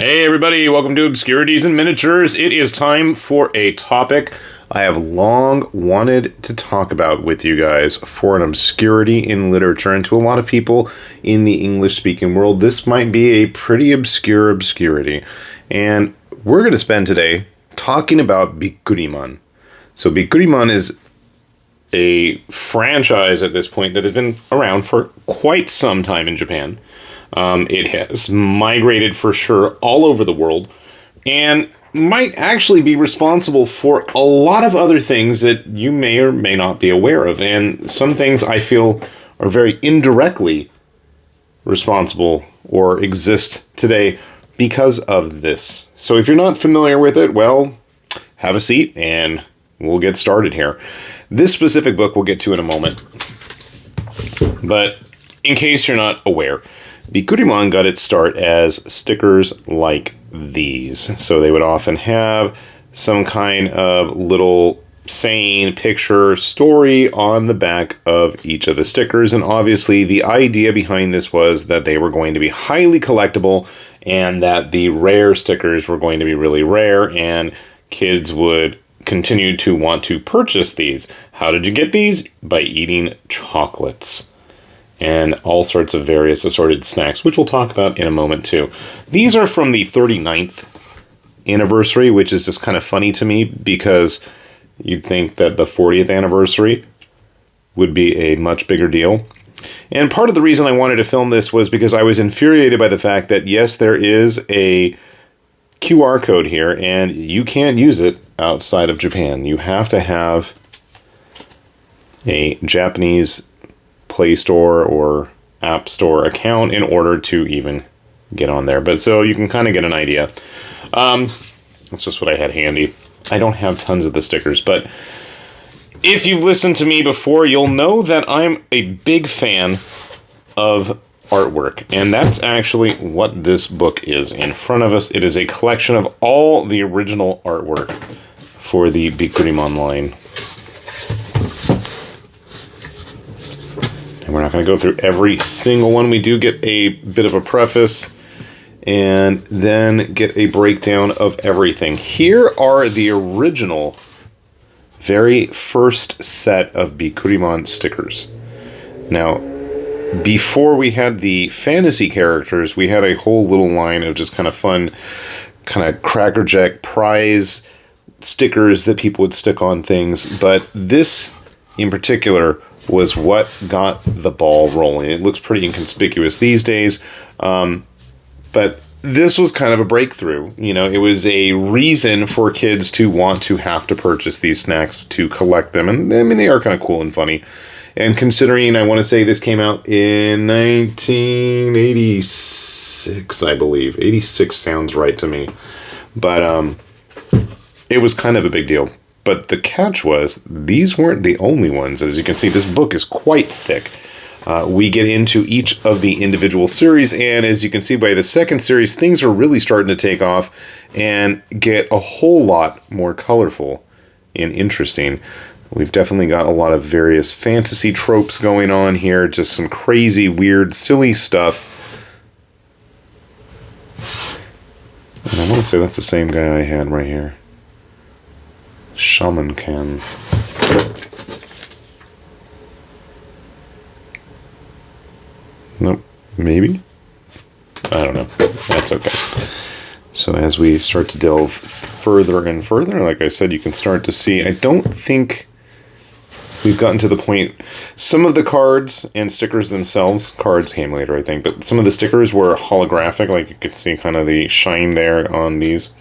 Hey everybody, welcome to Obscurities and Miniatures. It is time for a topic I have long wanted to talk about with you guys for an obscurity in literature, and to a lot of people in the English-speaking world, this might be a pretty obscure obscurity. And we're going to spend today talking about Bikkuriman. So Bikkuriman is a franchise at this point that has been around for quite some time in Japan. It has migrated for sure all over the world and might actually be responsible for a lot of other things that you may or may not be aware of. And some things I feel are very indirectly responsible or exist today because of this. So if you're not familiar with it, well, have a seat and we'll get started here. This specific book we'll get to in a moment. But in case you're not aware, Bikkuriman got its start as stickers like these. So they would often have some kind of little saying, picture, story on the back of each of the stickers. And obviously the idea behind this was that they were going to be highly collectible and that the rare stickers were going to be really rare and kids would continue to want to purchase these. How did you get these? By eating chocolates and all sorts of various assorted snacks, which we'll talk about in a moment too. These are from the 39th anniversary, which is just kind of funny to me because you'd think that the 40th anniversary would be a much bigger deal. And part of the reason I wanted to film this was because I was infuriated by the fact that, yes, there is a QR code here, and you can't use it outside of Japan. You have to have a Japanese Play Store or App Store account in order to even get on there. But so you can kind of get an idea. That's just what I had handy. I don't have tons of the stickers, but if you've listened to me before, you'll know that I'm a big fan of artwork, and that's actually what this book is in front of us. It is a collection of all the original artwork for the Bikkuriman line. And we're not going to go through every single one. We do get a bit of a preface and then get a breakdown of everything. Here are the original, very first set of Bikkuriman stickers. Now, before we had the fantasy characters, we had a whole little line of just kind of fun, kind of Cracker Jack prize stickers that people would stick on things. But this, in particular, was what got the ball rolling. It looks pretty inconspicuous these days, but this was kind of a breakthrough. You know, it was a reason for kids to want to have to purchase these snacks to collect them. And I mean, they are kind of cool and funny. And considering, I want to say this came out in 1986, I believe. 86 sounds right to me. But it was kind of a big deal. But the catch was, these weren't the only ones. As you can see, this book is quite thick. We get into each of the individual series, and as you can see by the second series, things are really starting to take off and get a whole lot more colorful and interesting. We've definitely got a lot of various fantasy tropes going on here, just some crazy, weird, silly stuff. And I want to say that's the same guy I had right here. Shaman can. Nope. Maybe? I don't know. That's okay. So as we start to delve further and further, like I said, you can start to see, I don't think we've gotten to the point, some of the cards and stickers themselves, cards came later I think, but some of the stickers were holographic, like you could see kind of the shine there on these.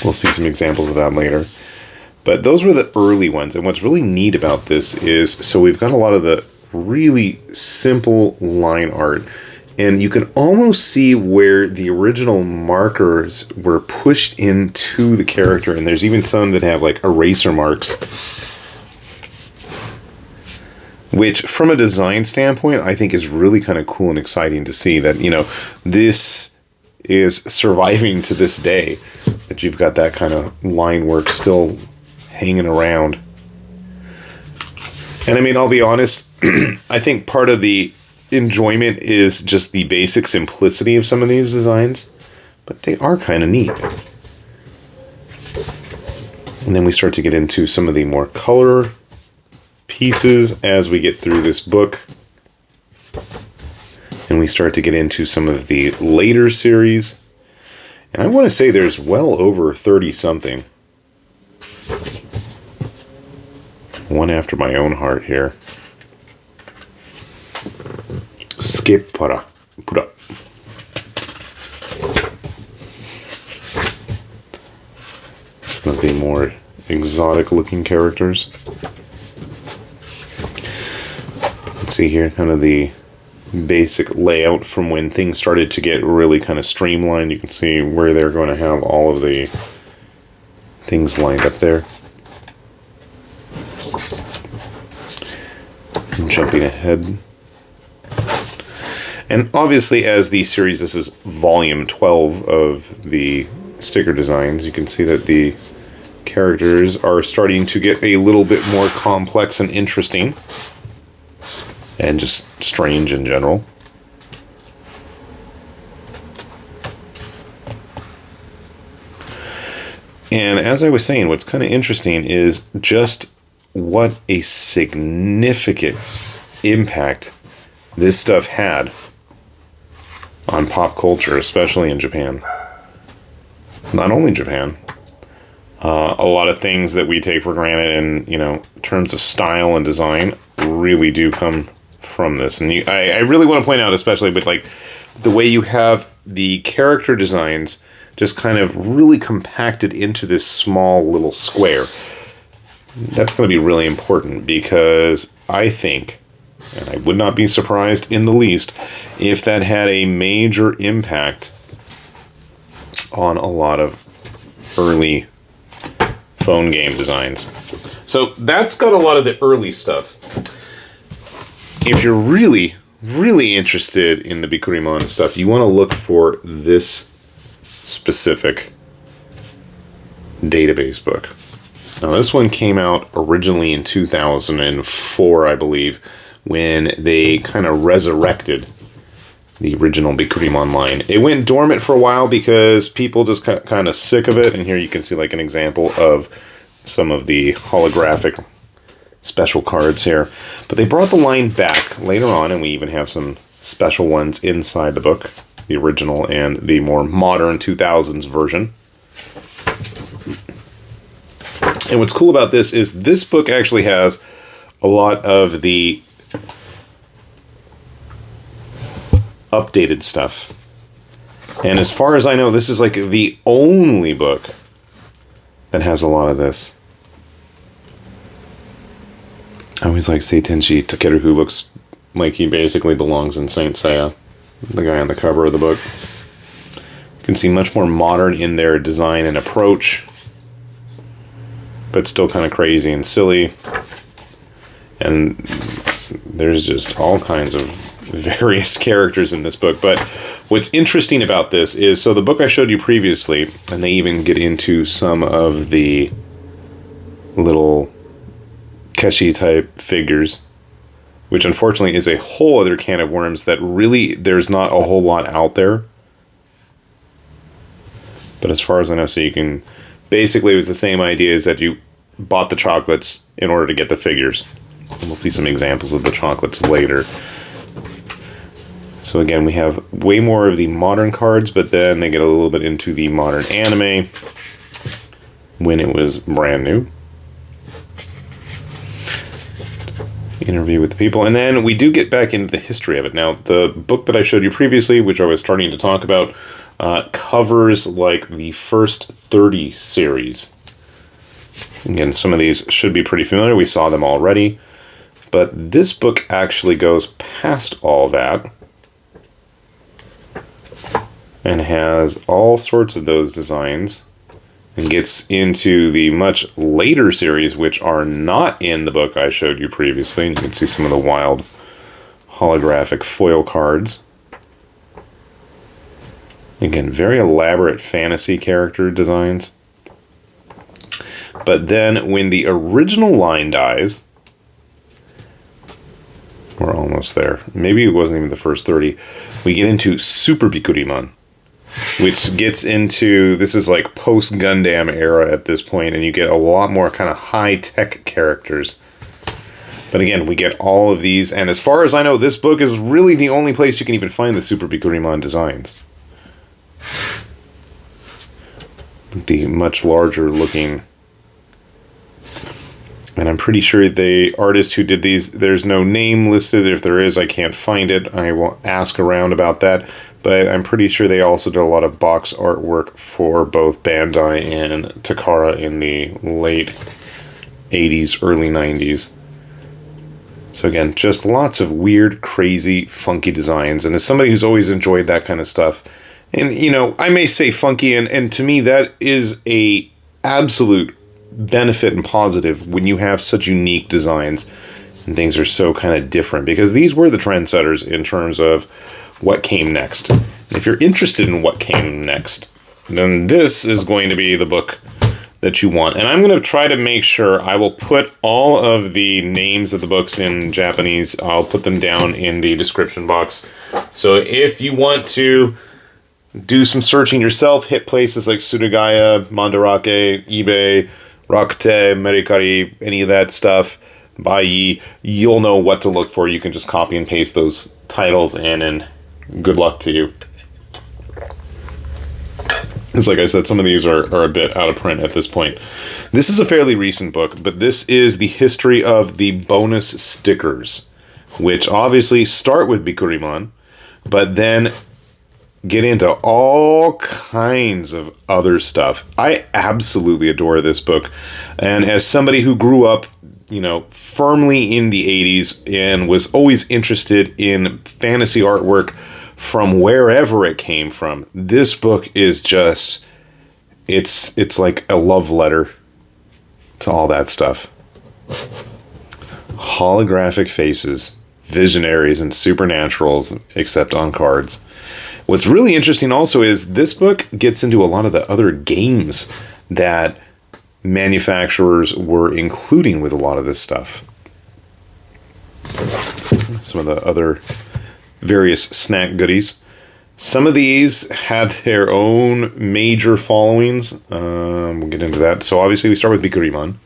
We'll see some examples of that later. But those were the early ones, and what's really neat about this is, so we've got a lot of the really simple line art, and you can almost see where the original markers were pushed into the character, and there's even some that have like eraser marks, which from a design standpoint I think is really kind of cool and exciting to see that, you know, this is surviving to this day, that you've got that kind of line work still hanging around. And I mean, I'll be honest, I think part of the enjoyment is just the basic simplicity of some of these designs. but they are kind of neat. And then we start to get into some of the more color pieces as we get through this book. And we start to get into some of the later series. And I want to say there's well over 30-something. One after my own heart here. Skip pura. Some of the more exotic looking characters. Let's see here, kind of the basic layout from when things started to get really kind of streamlined. You can see where they're going to have all of the things lined up there. Jumping ahead. And obviously, as the series, this is volume 12 of the sticker designs, you can see that the characters are starting to get a little bit more complex and interesting. And just strange in general. And as I was saying, what's kind of interesting is just what a significant impact this stuff had on pop culture, especially in Japan. Not only Japan. A lot of things that we take for granted in, terms of style and design really do come from this. And I really want to point out, especially with the way you have the character designs just kind of really compacted into this small little square. That's going to be really important, because I think, and I would not be surprised in the least, if that had a major impact on a lot of early phone game designs. So that's got a lot of the early stuff. If you're really, really interested in the Bikkuriman stuff, you want to look for this specific database book. Now, this one came out originally in 2004, I believe, when they kind of resurrected the original Bikkuriman line. It went dormant for a while because people just got kind of sick of it, and here you can see an example of some of the holographic special cards here. But they brought the line back later on, and we even have some special ones inside the book, the original and the more modern 2000s version. And what's cool about this is this book actually has a lot of the updated stuff. And as far as I know, this is the only book that has a lot of this. I always like Seitenshi Takeru, who looks like he basically belongs in Saint Seiya, the guy on the cover of the book. You can see much more modern in their design and approach, but still kind of crazy and silly. And there's just all kinds of various characters in this book. But what's interesting about this is, so the book I showed you previously, and they even get into some of the little Keshi type figures, which unfortunately is a whole other can of worms that really there's not a whole lot out there. But as far as I know, so you can basically, it was the same idea as that you bought the chocolates in order to get the figures. And we'll see some examples of the chocolates later. So again, we have way more of the modern cards, but then they get a little bit into the modern anime when it was brand new. Interview with the people, and then we do get back into the history of it. Now, the book that I showed you previously, which I was starting to talk about, covers the first 30 series. Again, some of these should be pretty familiar. We saw them already. But this book actually goes past all that and has all sorts of those designs and gets into the much later series, which are not in the book I showed you previously. And you can see some of the wild holographic foil cards. Again, very elaborate fantasy character designs. But then when the original line dies, we're almost there. Maybe it wasn't even the first 30. We get into Super Bikkuriman. which gets into, this is like post-Gundam era at this point, and you get a lot more kind of high-tech characters. But again, we get all of these, and as far as I know, this book is really the only place you can even find the Super Bikkuriman designs. The much larger looking, and I'm pretty sure the artist who did these, there's no name listed. If there is, I can't find it. I will ask around about that, but I'm pretty sure they also did a lot of box artwork for both Bandai and Takara in the late 80s, early 90s. So again, just lots of weird, crazy, funky designs, and as somebody who's always enjoyed that kind of stuff, and, you know, I may say funky, and to me that is a absolute benefit and positive when you have such unique designs and things are so kind of different, because these were the trendsetters in terms of what came next. And if you're interested in what came next, then this is going to be the book that you want. And I'm going to try to make sure I will put all of the names of the books in Japanese. I'll put them down in the description box. So if you want to do some searching yourself, hit places like Surugaya, Mandarake, eBay, Rakute, Mercari, any of that stuff, Baiyi, you'll know what to look for. You can just copy and paste those titles in, and good luck to you. Because like I said, some of these are a bit out of print at this point. This is a fairly recent book, but this is the history of the bonus stickers, which obviously start with Bikkuriman, but then get into all kinds of other stuff. I absolutely adore this book. And as somebody who grew up, you know, firmly in the 80s and was always interested in fantasy artwork from wherever it came from, this book is just, it's like a love letter to all that stuff. Holographic faces, visionaries, and supernaturals, except on cards. What's really interesting also is this book gets into a lot of the other games that manufacturers were including with a lot of this stuff. Some of the other various snack goodies. Some of these had their own major followings. We'll get into that. So obviously we start with Bikkuriman.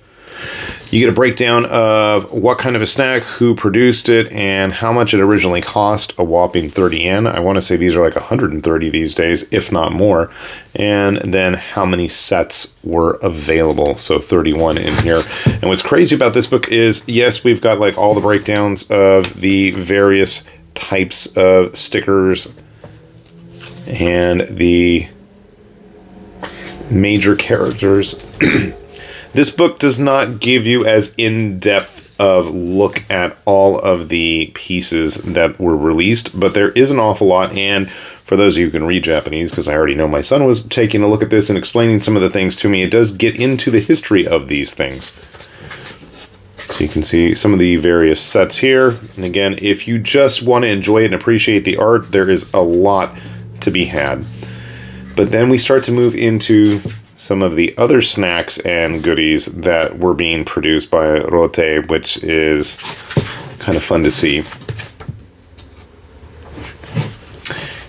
You get a breakdown of what kind of a snack, who produced it, and how much it originally cost, a whopping 30 yen. I want to say these are like 130 these days, if not more. And then how many sets were available, so 31 in here. And what's crazy about this book is, yes, we've got like all the breakdowns of the various types of stickers and the major characters. This book does not give you as in-depth of look at all of the pieces that were released, but there is an awful lot, and for those of you who can read Japanese, because I already know my son was taking a look at this and explaining some of the things to me, it does get into the history of these things. So you can see some of the various sets here, and again, if you just want to enjoy it and appreciate the art, there is a lot to be had. But then we start to move into some of the other snacks and goodies that were being produced by Rote, which is kind of fun to see.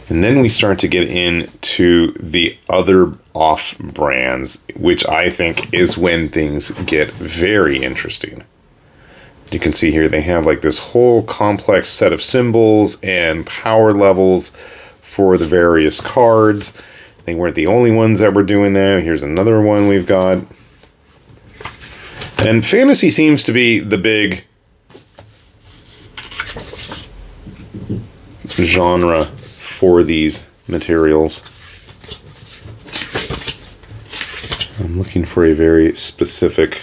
And then we start to get into the other off brands, which I think is when things get very interesting. You can see here they have like this whole complex set of symbols and power levels for the various cards. They weren't the only ones that were doing that. Here's another one we've got. And fantasy seems to be the big genre for these materials. I'm looking for a very specific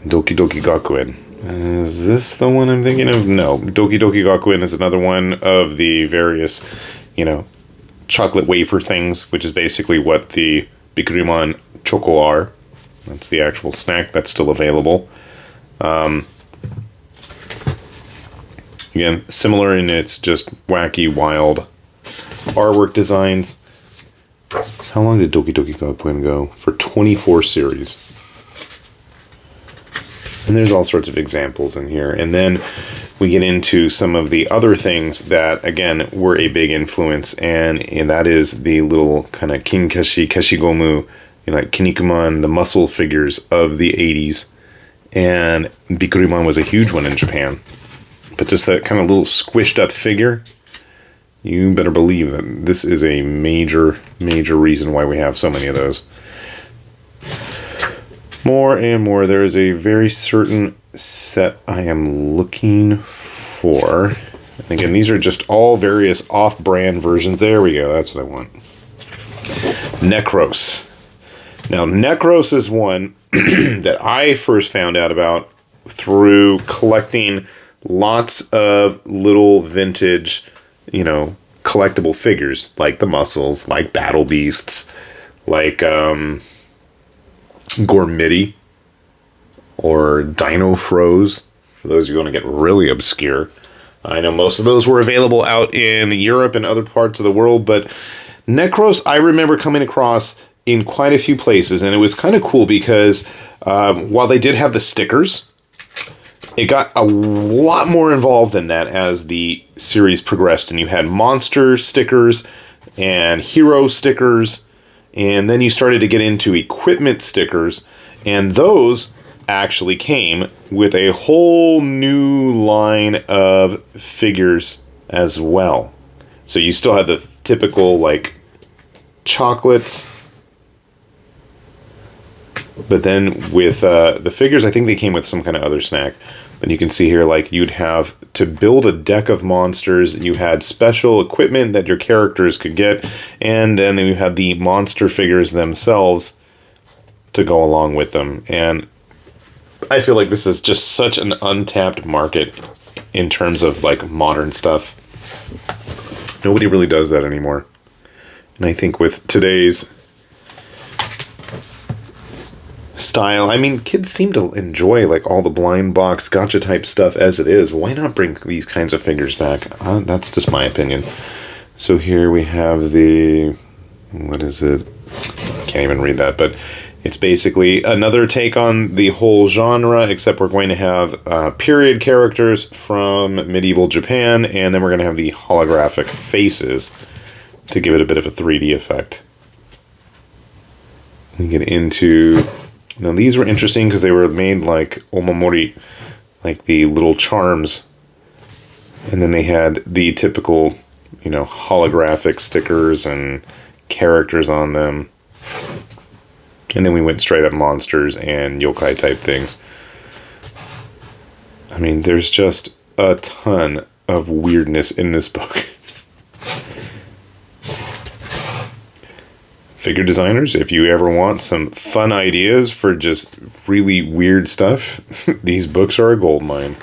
Doki Doki Gakuen. Is this the one I'm thinking of? No. Doki Doki Gakuen is another one of the various, you know, chocolate wafer things, which is basically what the Bikkuriman Choco are. That's the actual snack that's still available. Again, similar in its just wacky, wild artwork designs. How long did Doki Doki Gakuen go? For 24 series. And there's all sorts of examples in here. And then we get into some of the other things that, again, were a big influence, and that is the little kind of kinkashi, keshigomu, like Kinnikuman, the muscle figures of the 80s, and Bikkuriman was a huge one in Japan. But just that kind of little squished up figure, you better believe that this is a major, major reason why we have so many of those. More and more, there is a very certain set I am looking for. And again, these are just all various off-brand versions. There we go, that's what I want. Necros. Now, Necros is one that I first found out about through collecting lots of little vintage, collectible figures, like the muscles, like battle beasts, like Gormiti, or Dino Froze, for those who want to get really obscure. I know most of those were available out in Europe and other parts of the world, but Necros I remember coming across in quite a few places, and it was kind of cool because while they did have the stickers, it got a lot more involved than that as the series progressed, and you had monster stickers and hero stickers, and then you started to get into equipment stickers, and those actually came with a whole new line of figures as well. So you still had the typical, like, chocolates, but then with the figures, I think they came with some kind of other snack. But you can see here, like, you'd have to build a deck of monsters. You had special equipment that your characters could get. And then you had the monster figures themselves to go along with them. And I feel like this is just such an untapped market in terms of, like, modern stuff. Nobody really does that anymore. And I think with today's style, I mean, kids seem to enjoy, like, all the blind box gotcha type stuff as it is. Why not bring these kinds of figures back? That's just my opinion. So here we have the, what is it? Can't even read that, but it's basically another take on the whole genre, except we're going to have period characters from medieval Japan, and then we're going to have the holographic faces to give it a bit of a 3D effect. We get into... Now, these were interesting because they were made like omamori, like the little charms. And then they had the typical, holographic stickers and characters on them. And then we went straight up monsters and yokai type things. I mean, there's just a ton of weirdness in this book. Figure designers, if you ever want some fun ideas for just really weird stuff, these books are a goldmine.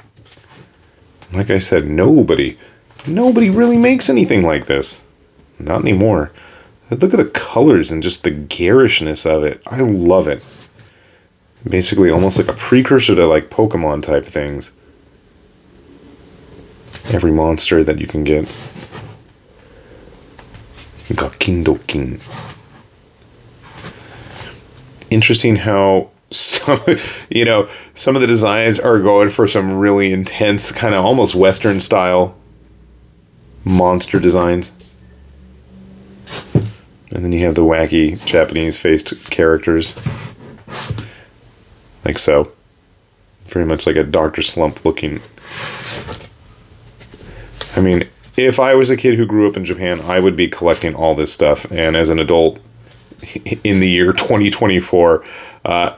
Like I said, nobody really makes anything like this. Not anymore. Look at the colors and just the garishness of it. I love it. Basically almost like a precursor to, like, Pokemon type things. Every monster that you can get. Gakindokin. Interesting how some of the designs are going for some really intense, kind of almost Western style monster designs. And then you have the wacky Japanese faced characters. Like so. Very much like a Dr. Slump looking. I mean, if I was a kid who grew up in Japan, I would be collecting all this stuff. And as an adult, in the year 2024,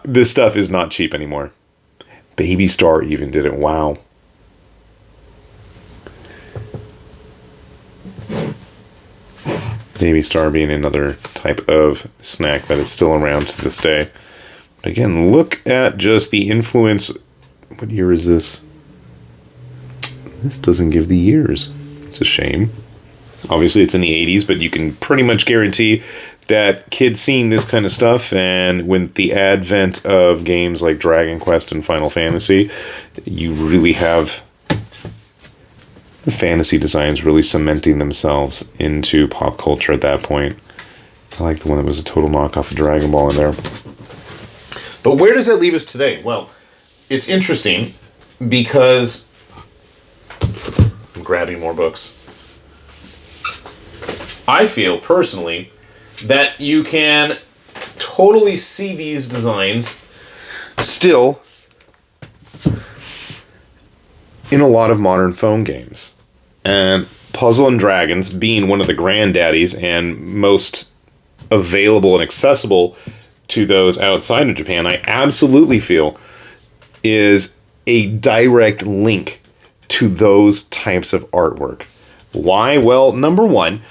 this stuff is not cheap anymore. Baby Star even did it. Wow. Baby Star being another type of snack that is still around to this day. But again, look at just the influence. What year is this? This doesn't give the years. It's a shame. Obviously, it's in the 80s, but you can pretty much guarantee that kids seeing this kind of stuff, and with the advent of games like Dragon Quest and Final Fantasy, you really have the fantasy designs really cementing themselves into pop culture at that point. I like the one that was a total knockoff of Dragon Ball in there. But where does that leave us today? Well, it's interesting because grabbing more books. I feel, personally, that you can totally see these designs still in a lot of modern phone games. And Puzzle and Dragons, being one of the granddaddies and most available and accessible to those outside of Japan, I absolutely feel is a direct link to those types of artwork. Why? Well, number one,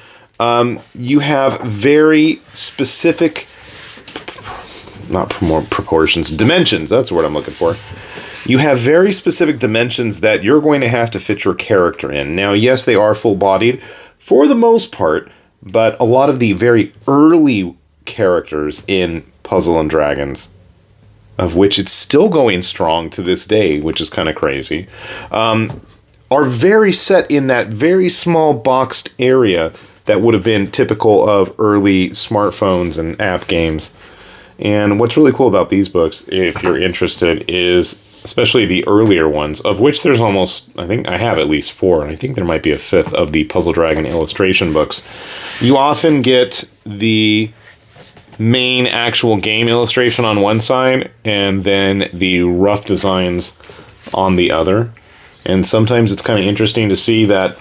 you have very specific, not proportions, dimensions, that's the word I'm looking for. You have very specific dimensions that you're going to have to fit your character in. Now, yes, they are full-bodied for the most part, but a lot of the very early characters in Puzzle and Dragons, of which it's still going strong to this day, which is kind of crazy, are very set in that very small boxed area that would have been typical of early smartphones and app games. And what's really cool about these books, if you're interested, is especially the earlier ones, of which there's almost, I think I have at least 4, and I think there might be a 5th of the Puzzle Dragon illustration books. You often get the main actual game illustration on one side, and then the rough designs on the other. And sometimes it's kind of interesting to see that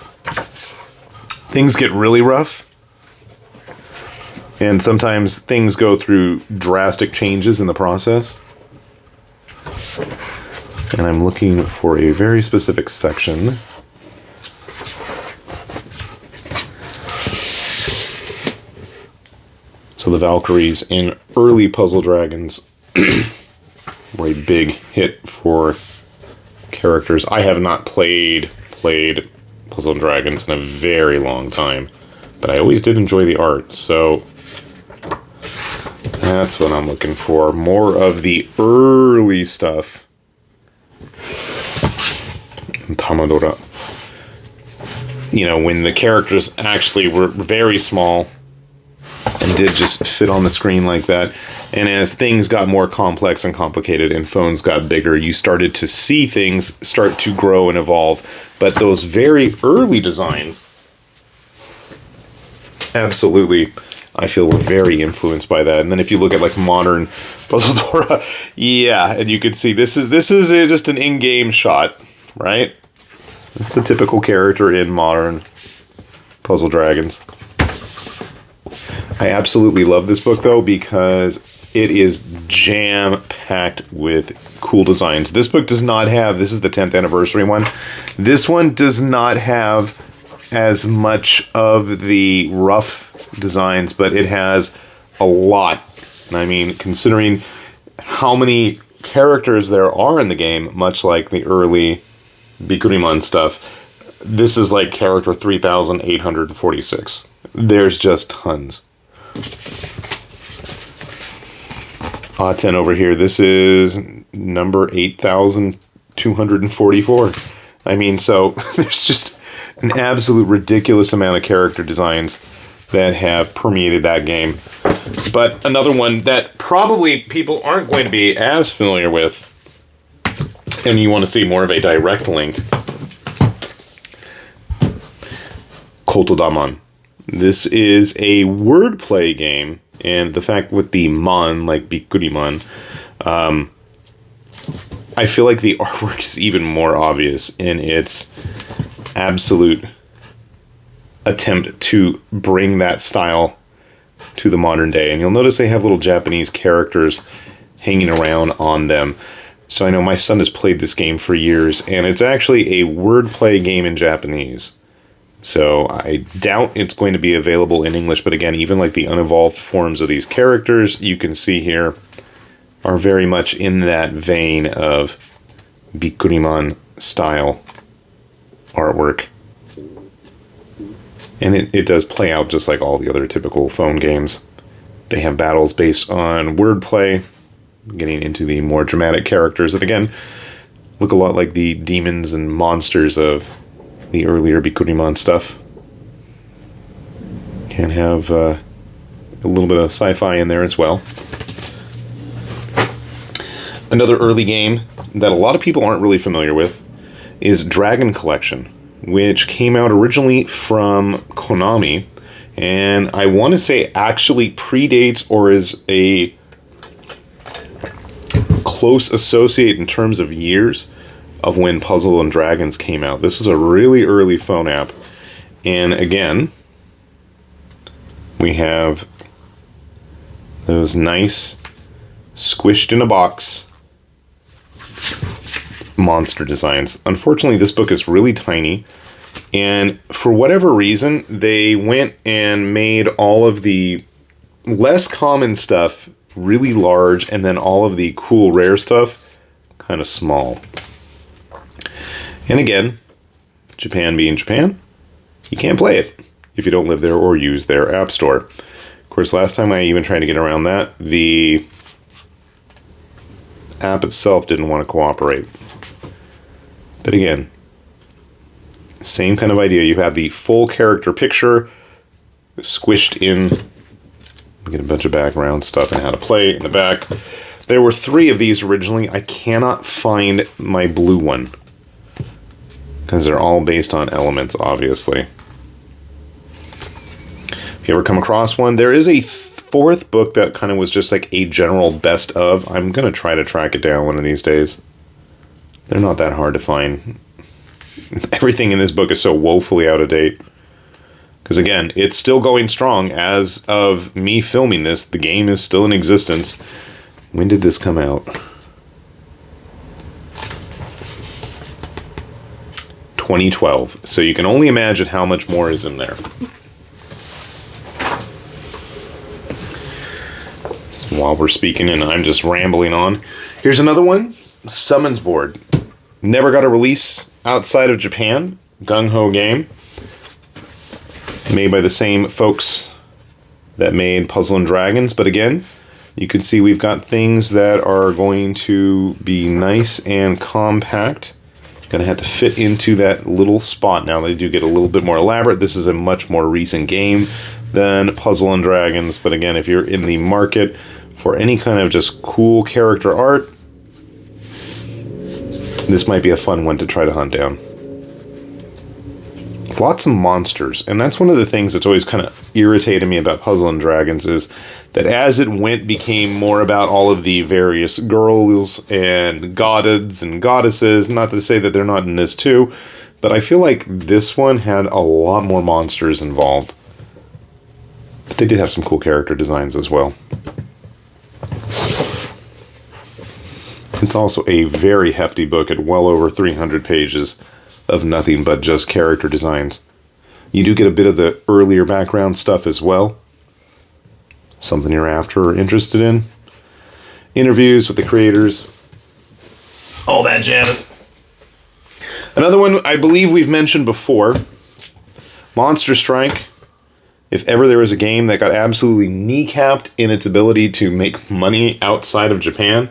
things get really rough, and sometimes things go through drastic changes in the process. And I'm looking for a very specific section. So the Valkyries in early Puzzle Dragons were a big hit for characters. I have not played Puzzle and Dragons in a very long time, but I always did enjoy the art, so that's what I'm looking for. More of the early stuff. Tamadora. You know, when the characters actually were very small and did just fit on the screen like that. And as things got more complex and complicated and phones got bigger, you started to see things start to grow and evolve. But those very early designs, absolutely, I feel were very influenced by that. And then if you look at like modern Puzzledora, yeah, and you can see this is just an in-game shot, right? It's a typical character in modern Puzzle Dragons. I absolutely love this book, though, because it is jam-packed with cool designs. This book does not have, this is the 10th anniversary one, this one does not have as much of the rough designs, but it has a lot. I mean, considering how many characters there are in the game, much like the early Bikkuriman stuff, this is like character 3,846. There's just tons. Aten over here, this is number 8,244. I mean, so there's just an absolute ridiculous amount of character designs that have permeated that game. But another one that probably people aren't going to be as familiar with, and you want to see more of a direct link, Kotodaman. This is a wordplay game, and the fact with the man, like Bikkuriman, I feel like the artwork is even more obvious in its absolute attempt to bring that style to the modern day. And you'll notice they have little Japanese characters hanging around on them. So I know my son has played this game for years, and it's actually a wordplay game in Japanese. So I doubt it's going to be available in English, but again, even like the unevolved forms of these characters you can see here are very much in that vein of Bikkuriman style artwork. And it does play out just like all the other typical phone games. They have battles based on wordplay, getting into the more dramatic characters that, again, look a lot like the demons and monsters of the earlier Bikkuriman stuff. Can have a little bit of sci-fi in there as well. Another early game that a lot of people aren't really familiar with is Dragon Collection which came out originally from Konami, and I want to say actually predates or is a close associate in terms of years of when Puzzle and Dragons came out. This is a really early phone app, and again, we have those nice squished in a box monster designs. Unfortunately, this book is really tiny, and for whatever reason, they went and made all of the less common stuff really large, and then all of the cool rare stuff kind of small. And again, Japan being Japan, you can't play it if you don't live there or use their app store. Of course, last time I even tried to get around that, the app itself didn't want to cooperate. But again, same kind of idea. You have the full character picture squished in. Get a bunch of background stuff and how to play in the back. There were 3 of these originally. I cannot find my blue one because they're all based on elements, obviously. If you ever come across one, there is a 4th book that kind of was just like a general best of. I'm going to try to track it down one of these days. They're not that hard to find. Everything in this book is so woefully out of date. Because again, it's still going strong. As of me filming this, the game is still in existence. When did this come out? 2012. So you can only imagine how much more is in there. So while we're speaking and I'm just rambling on, here's another one. Summons Board. Never got a release outside of Japan. Gung Ho game. Made by the same folks that made Puzzle and Dragons. But again, you can see we've got things that are going to be nice and compact. Going to have to fit into that little spot. Now they do get a little bit more elaborate. This is a much more recent game than Puzzle and Dragons. But again, if you're in the market for any kind of just cool character art, this might be a fun one to try to hunt down. Lots of monsters, and that's one of the things that's always kind of irritated me about Puzzle and Dragons is that as it went, became more about all of the various girls and gods and goddesses. Not to say that they're not in this too, but I feel like this one had a lot more monsters involved. But they did have some cool character designs as well. It's also a very hefty book at well over 300 pages of nothing but just character designs. You do get a bit of the earlier background stuff as well. Something you're after or interested in. Interviews with the creators. All that jazz. Another one I believe we've mentioned before. Monster Strike. If ever there was a game that got absolutely kneecapped in its ability to make money outside of Japan,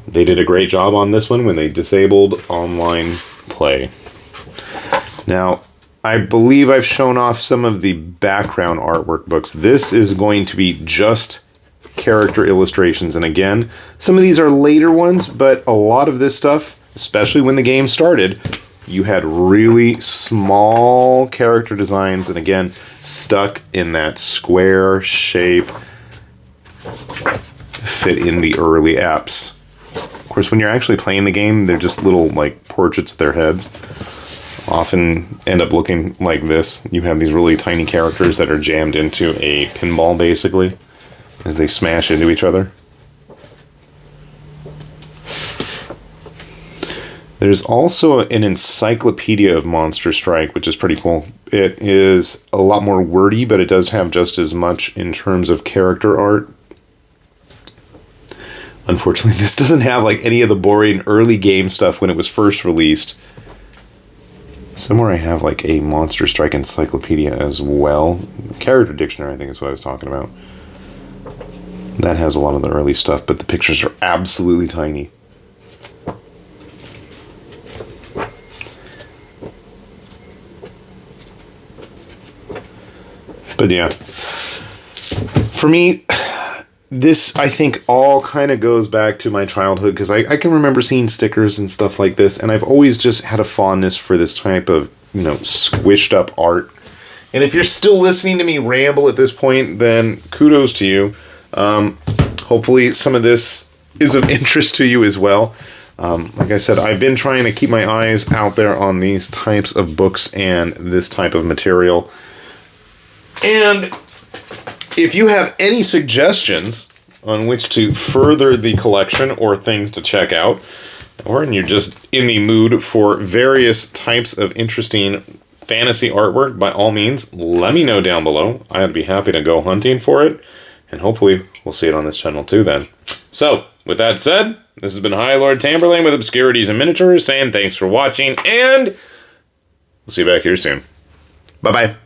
they did a great job on this one when they disabled online play. Now, I believe I've shown off some of the background artwork books. This is going to be just character illustrations. And again, some of these are later ones, but a lot of this stuff, especially when the game started, you had really small character designs. And again, stuck in that square shape, fit in the early apps. Of course, when you're actually playing the game, they're just little like portraits of their heads. Often end up looking like this. You have these really tiny characters that are jammed into a pinball, basically, as they smash into each other. There's also an encyclopedia of Monster Strike, which is pretty cool. It is a lot more wordy, but it does have just as much in terms of character art. Unfortunately, this doesn't have like any of the boring early game stuff when it was first released. Somewhere I have like a Monster Strike encyclopedia as well. Character dictionary, I think is what I was talking about. That has a lot of the early stuff, but the pictures are absolutely tiny. But yeah, for me, this, I think, all kind of goes back to my childhood, because I can remember seeing stickers and stuff like this, and I've always just had a fondness for this type of, you know, squished up art. And if you're still listening to me ramble at this point, then kudos to you. Hopefully some of this is of interest to you as well. Like I said, I've been trying to keep my eyes out there on these types of books and this type of material. And if you have any suggestions on which to further the collection or things to check out, or you're just in the mood for various types of interesting fantasy artwork, by all means, let me know down below. I'd be happy to go hunting for it, and hopefully we'll see it on this channel too then. So, with that said, this has been High Lord Tamberlane with Obscurities and Miniatures, saying thanks for watching, and we'll see you back here soon. Bye-bye.